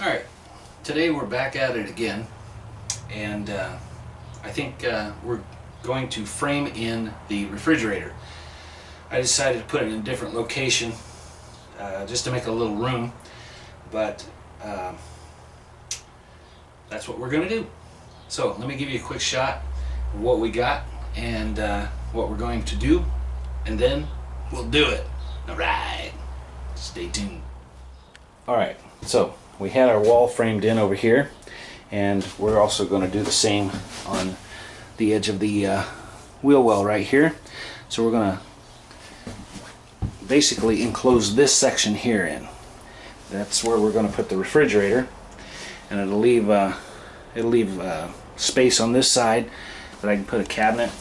Alright, today we're back at it again, and I think we're going to frame in the refrigerator. I decided to put it in a different location just to make a little room, but that's what we're going to do. So let me give you a quick shot of what we got and what we're going to do, and then we'll do it. Alright, stay tuned. Alright, so we had our wall framed in over here, and we're also going to do the same on the edge of the wheel well right here. So we're going to basically enclose this section here in. That's where we're going to put the refrigerator, and it'll leave space on this side that I can put a cabinet,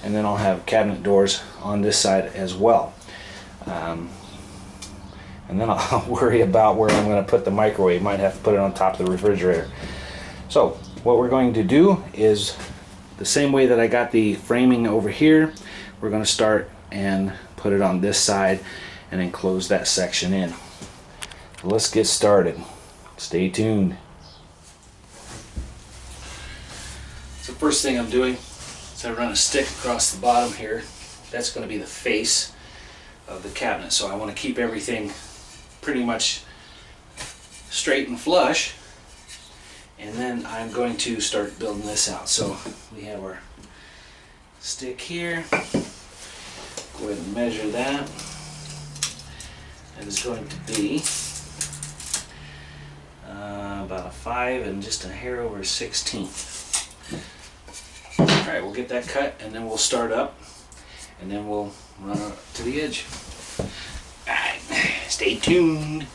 and then I'll have cabinet doors on this side as well. And then I'll worry about where I'm going to put the microwave. Might have to put it on top of the refrigerator. So what we're going to do is the same way that I got the framing over here, we're going to start and put it on this side and then close that section in. So let's get started. Stay tuned. So first thing I'm doing is I run a stick across the bottom here. That's going to be the face of the cabinet. So I want to keep everything pretty much straight and flush, and then I'm going to start building this out. So we have our stick here. Go ahead and measure that. That is going to be about a 5 and just a hair over 1/16. Alright, we'll get that cut, and then we'll start up, and then we'll run up to the edge. Alright, stay tuned.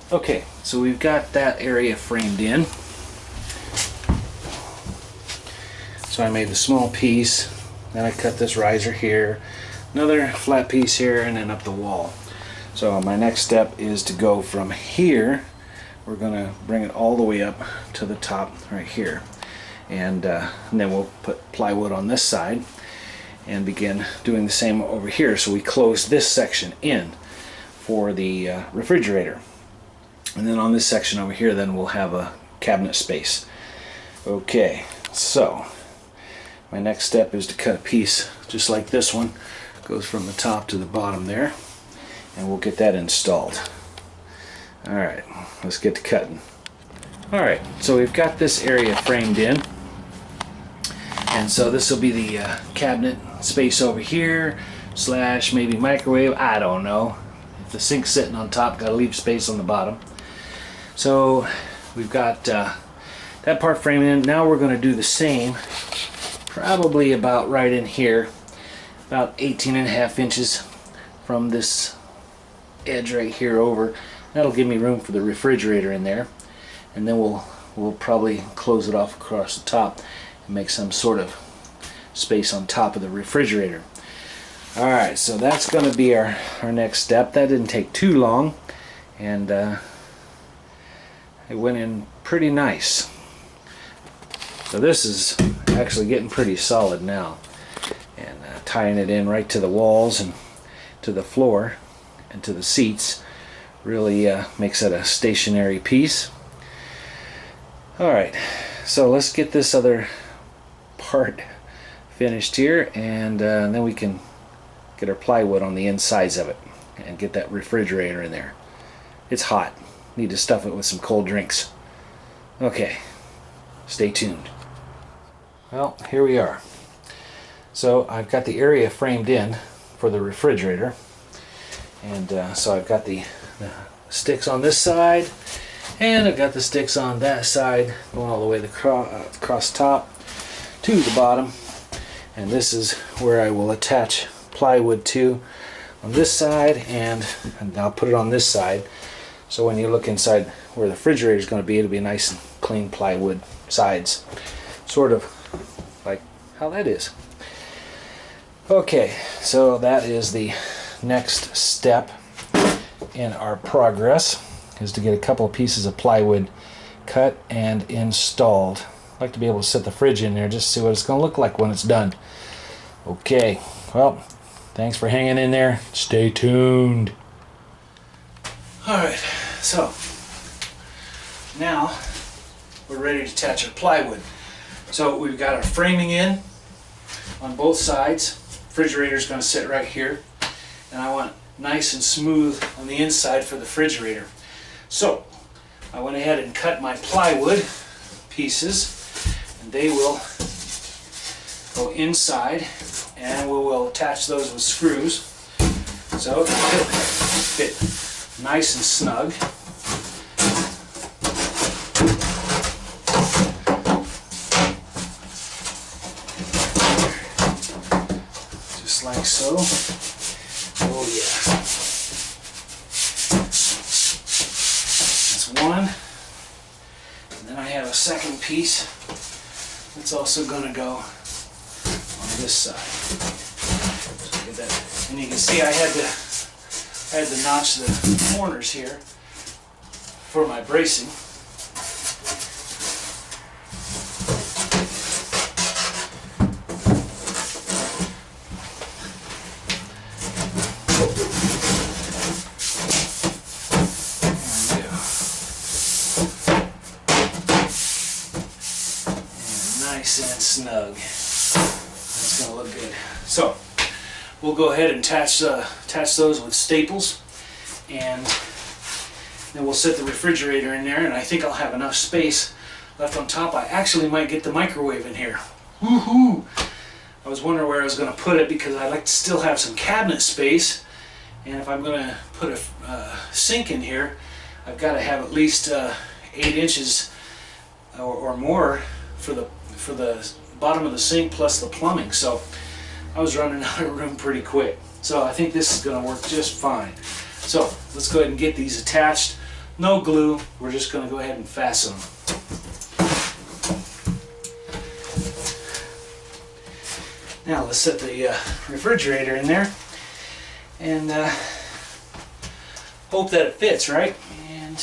Okay, so we've got that area framed in. So I made a small piece, then I cut this riser here, another flat piece here, and then up the wall. So my next step is to go from here. We're going to bring it all the way up to the top right here, and then we'll put plywood on this side and begin doing the same over here. So we close this section in for the refrigerator, and then on this section over here then we'll have a cabinet space. Okay, so my next step is to cut a piece just like this one, goes from the top to the bottom there, and we'll get that installed. Alright, let's get to cutting. Alright, so we've got this area framed in, and so this will be the cabinet space over here, slash maybe microwave, I don't know. If the sink's sitting on top, gotta leave space on the bottom. So we've got that part framed in. Now we're going to do the same, probably about right in here, about 18.5 inches from this edge right here over. That'll give me room for the refrigerator in there, and then we'll probably close it off across the top and make some sort of space on top of the refrigerator. Alright, so that's going to be our next step. That didn't take too long, and it went in pretty nice. So this is actually getting pretty solid now, and tying it in right to the walls and to the floor and to the seats really makes it a stationary piece. Alright, so let's get this other part finished here, and then we can get our plywood on the insides of it and get that refrigerator in there. It's hot. Need to stuff it with some cold drinks. Okay, stay tuned. Well, here we are. So I've got the area framed in for the refrigerator, and so I've got the sticks on this side, and I've got the sticks on that side going all the way across top to the bottom, and this is where I will attach plywood to on this side, and I'll put it on this side, so when you look inside where the refrigerator is going to be, it'll be nice and clean plywood sides, sort of like how that is. Okay, so that is the next step in our progress, is to get a couple of pieces of plywood cut and installed. I'd like to be able to set the fridge in there just to see what it's going to look like when it's done. Okay, well, thanks for hanging in there. Stay tuned. Alright, so Now we're ready to attach our plywood. So we've got our framing in on both sides. Refrigerator's going to sit right here, and I want nice and smooth on the inside for the refrigerator. So I went ahead and cut my plywood pieces, and they will go inside, and we will attach those with screws so it will fit nice and snug. Just like so. Oh yeah. That's one. And then I have a second piece that's also going to go on this side. So get that. And you can see I had to notch the corners here for my bracing. Nice and snug. That's going to look good. So we'll go ahead and attach those with staples, and then we'll set the refrigerator in there, and I think I'll have enough space left on top. I actually might get the microwave in here. Woohoo! I was wondering where I was going to put it because I'd like to still have some cabinet space, and if I'm going to put a sink in here, I've got to have at least 8 inches or more for the bottom of the sink plus the plumbing. So I was running out of room pretty quick. So I think this is going to work just fine. So let's go ahead and get these attached. No glue. We're just going to go ahead and fasten them. Now let's set the refrigerator in there and hope that it fits, right? And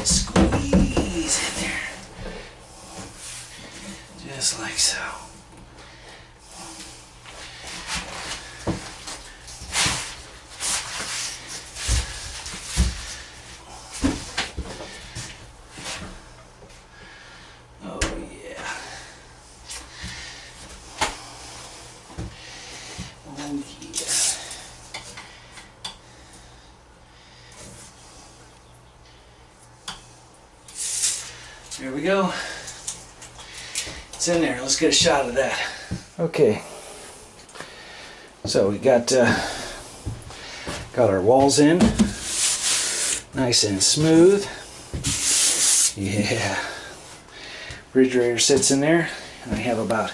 squeeze in there. Just like so. Oh yeah. Oh yeah. There we go. It's in there. Let's get a shot of that. Okay. So we got our walls in, nice and smooth. Yeah. Refrigerator sits in there, and I have about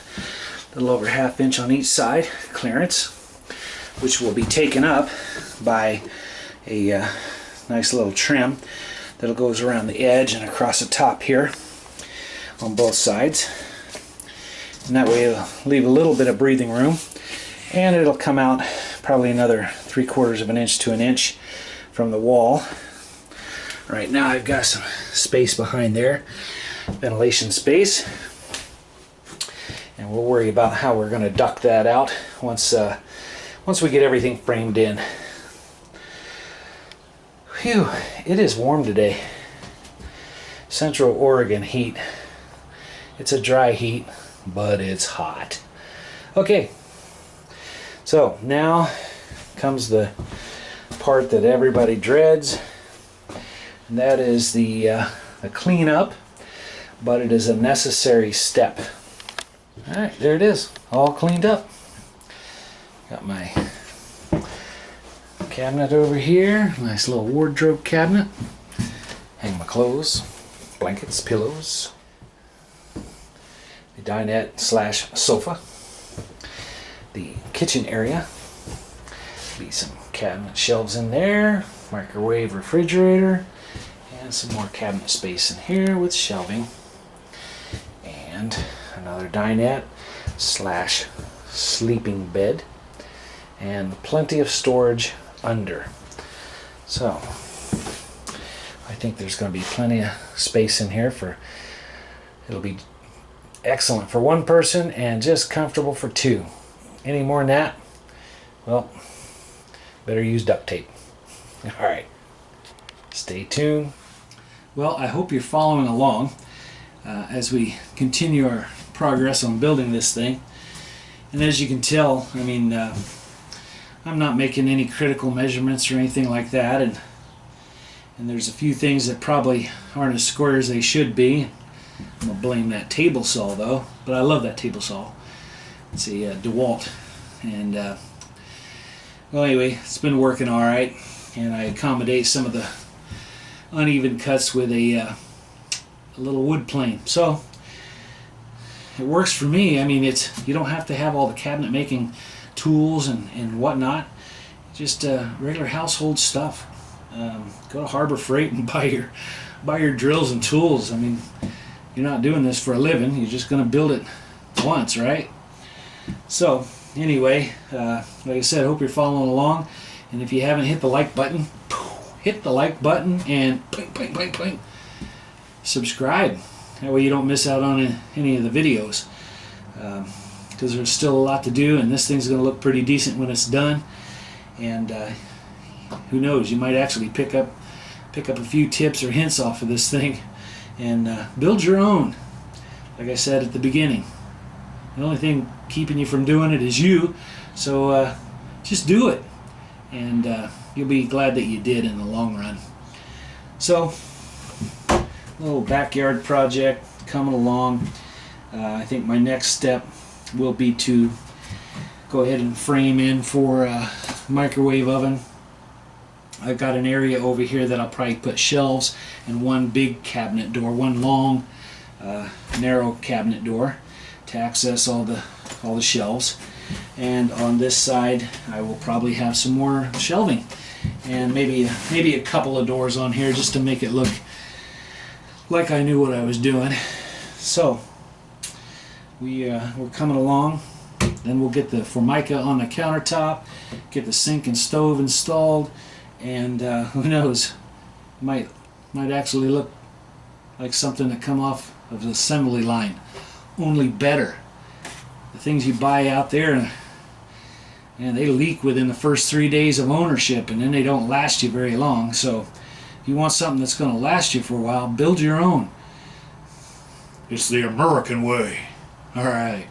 a little over ½ inch on each side clearance, which will be taken up by a nice little trim that goes around the edge and across the top here on both sides. And that way it'll leave a little bit of breathing room, and it'll come out probably another 3/4 of an inch to an inch from the wall. Right now I've got some space behind there, ventilation space, and we'll worry about how we're going to duct that out once we get everything framed in. Phew, it is warm today. Central Oregon heat. It's a dry heat, but it's hot. Okay, so now comes the part that everybody dreads, and that is the cleanup, but it is a necessary step. Alright, there it is, all cleaned up. Got my cabinet over here, nice little wardrobe cabinet. Hang my clothes, blankets, pillows. The dinette / sofa. The kitchen area. Be some cabinet shelves in there, microwave, refrigerator, and some more cabinet space in here with shelving. And another dinette / sleeping bed, and plenty of storage under. So I think there's going to be plenty of space in here it'll be excellent for one person and just comfortable for two. Any more than that, well, better use duct tape. Alright, stay tuned. Well, I hope you're following along as we continue our progress on building this thing. And as you can tell, I mean, I'm not making any critical measurements or anything like that, and there's a few things that probably aren't as square as they should be. I'm going to blame that table saw though, but I love that table saw. It's a DeWalt, and well, anyway, it's been working all right, and I accommodate some of the uneven cuts with a little wood plane. So it works for me. I mean, you don't have to have all the cabinet making tools and whatnot. Just regular household stuff. Go to Harbor Freight and buy your drills and tools. I mean, you're not doing this for a living. You're just going to build it once, right? So anyway, like I said, I hope you're following along. And if you haven't hit the like button, hit the like button and ping, ping, ping, ping. Subscribe. That way you don't miss out on any of the videos. Because there's still a lot to do, and this thing's going to look pretty decent when it's done. And who knows, you might actually pick up a few tips or hints off of this thing and build your own. Like I said at the beginning, the only thing keeping you from doing it is you. So just do it, and you'll be glad that you did in the long run. So, little backyard project coming along. I think my next step will be to go ahead and frame in for a microwave oven. I've got an area over here that I'll probably put shelves and one big cabinet door, one long narrow cabinet door to access all the shelves. And on this side I will probably have some more shelving and maybe a couple of doors on here just to make it look like I knew what I was doing. So we're coming along. Then we'll get the Formica on the countertop, get the sink and stove installed, and who knows, might actually look like something that come off of the assembly line, only better. The things you buy out there, and they leak within the first 3 days of ownership, and then they don't last you very long. So if you want something that's going to last you for a while, build your own. It's the American way. All right.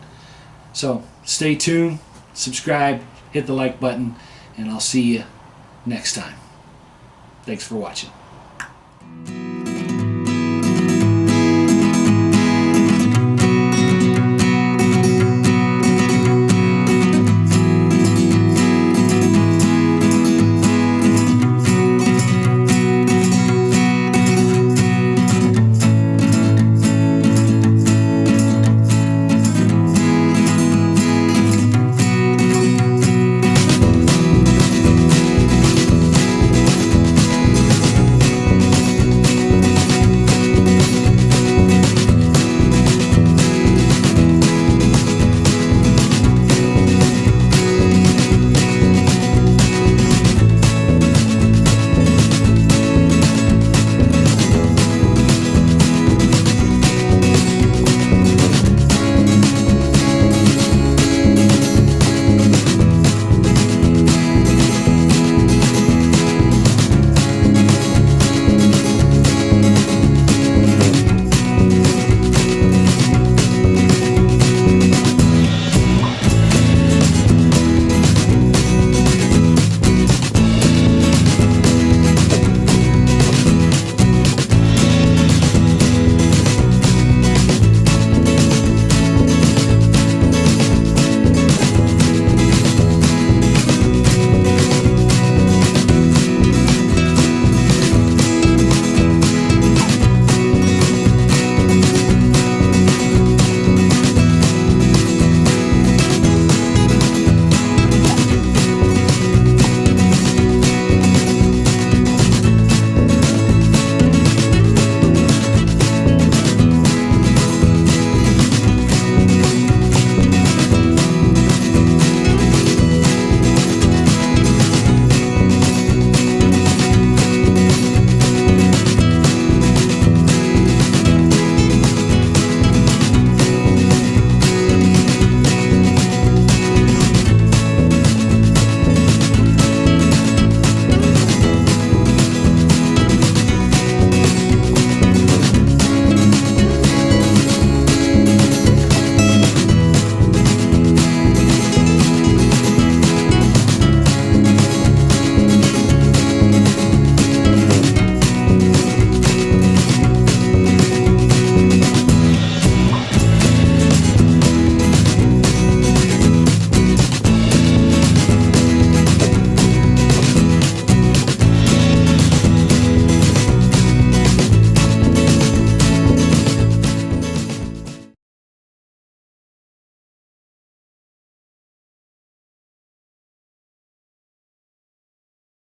So stay tuned, subscribe, hit the like button, and I'll see you next time. Thanks for watching.